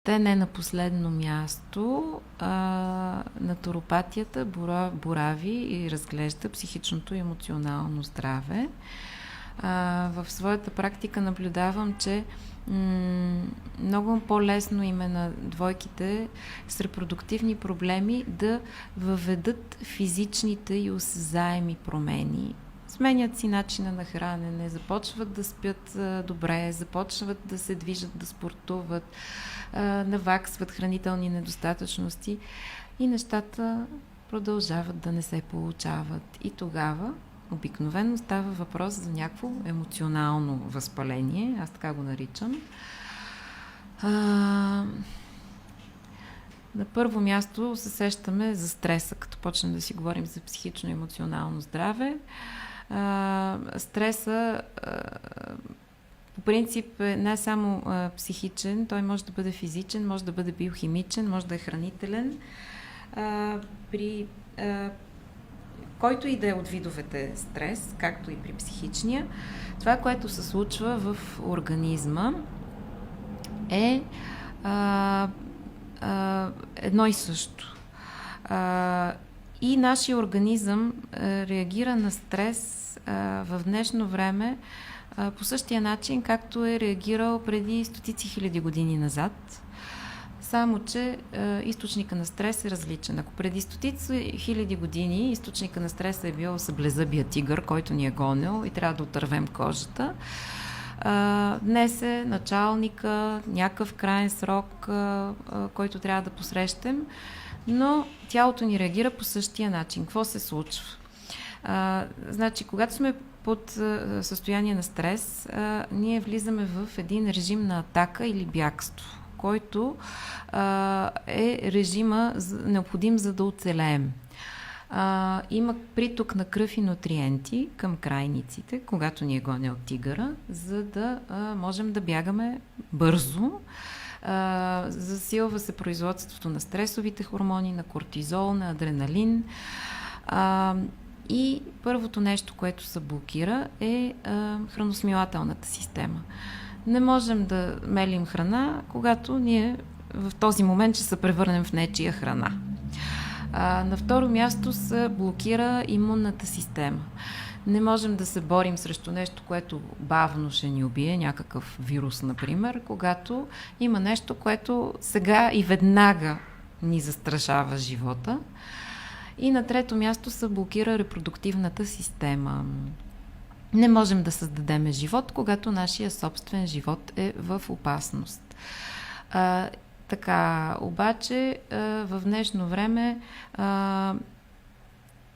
Те не на последно място, натуропатията борави и разглежда психичното и емоционално здраве. В своята практика наблюдавам, че много по-лесно им е на двойките с репродуктивни проблеми да въведат физичните и осезаеми промени. Сменят си начина на хранене, започват да спят добре, започват да се движат, да спортуват, наваксват хранителни недостатъчности и нещата продължават да не се получават. И тогава обикновено става въпрос за някакво емоционално възпаление, аз така го наричам. На първо място се сещаме за стреса, като почнем да си говорим за психично-емоционално здраве. Стреса по принцип е не само психичен, той може да бъде физичен, може да бъде биохимичен, може да е хранителен. При който и да е от видовете стрес, както и при психичния, това, което се случва в организма е едно и също. И нашия организъм реагира на стрес в днешно време по същия начин, както е реагирал преди стотици хиляди години назад. Само че източника на стрес е различен. Ако преди стотици хиляди години източника на стреса е бил съблезъбия тигър, който ни е гонил и трябва да отървем кожата, днес е началника, някакъв крайен срок, който трябва да посрещем, но тялото ни реагира по същия начин. Какво се случва? Значи, когато сме под състояние на стрес, ние влизаме в един режим на атака или бягство, който е режима необходим, за да оцелеем. Има приток на кръв и нутриенти към крайниците, когато ни е гоня от тигъра, за да можем да бягаме бързо. Засилва се производството на стресовите хормони, на кортизол, на адреналин. И първото нещо, което се блокира, е храносмилателната система. Не можем да мелим храна, когато ние в този момент ще се превърнем в нечия храна. На второ място се блокира имунната система. Не можем да се борим срещу нещо, което бавно ще ни убие, някакъв вирус, например, когато има нещо, което сега и веднага ни застрашава живота. И на трето място се блокира репродуктивната система. Не можем да създадем живот, когато нашия собствен живот е в опасност. Така, обаче в днешно време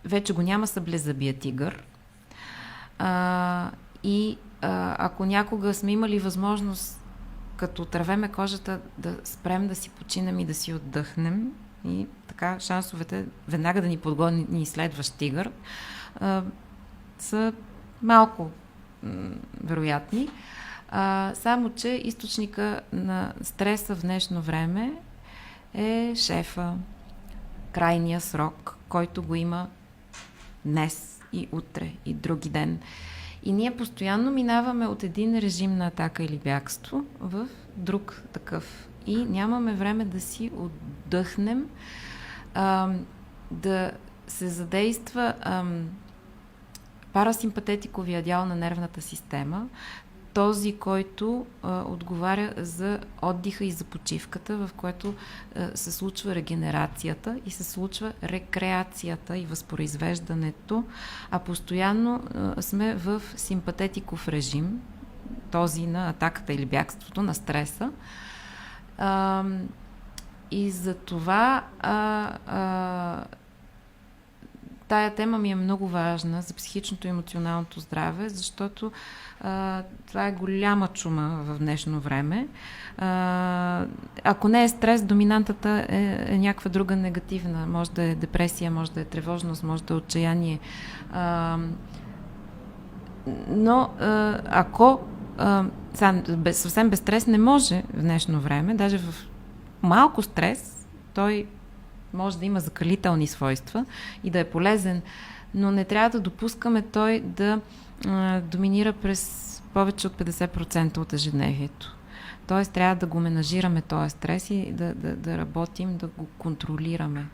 вече го няма съблезъбия тигър. И ако някога сме имали възможност, като отървеме кожата, да спрем да си починем и да си отдъхнем, и така шансовете веднага да ни подгони следващ тигър са малко вероятни. Само че източника на стреса в днешно време е шефа, крайния срок, който го има днес и утре и други ден. И ние постоянно минаваме от един режим на атака или бягство в друг такъв. И нямаме време да си отдъхнем, да се задейства парасимпатетиковия дял на нервната система, този, който отговаря за отдиха и за почивката, в което се случва регенерацията и се случва рекреацията и възпроизвеждането, а постоянно сме в симпатетиков режим, този на атаката или бягството, на стреса. И за това тая тема ми е много важна за психичното и емоционалното здраве, защото това е голяма чума в днешно време. Ако не е стрес, доминантата е някаква друга негативна. Може да е депресия, може да е тревожност, може да е отчаяние. Но ако съвсем без стрес не може в днешно време, даже в малко стрес, той може да има закалителни свойства и да е полезен, но не трябва да допускаме той да доминира през повече от 50% от ежедневието. Т.е. трябва да го менажираме този стрес и да работим, да го контролираме.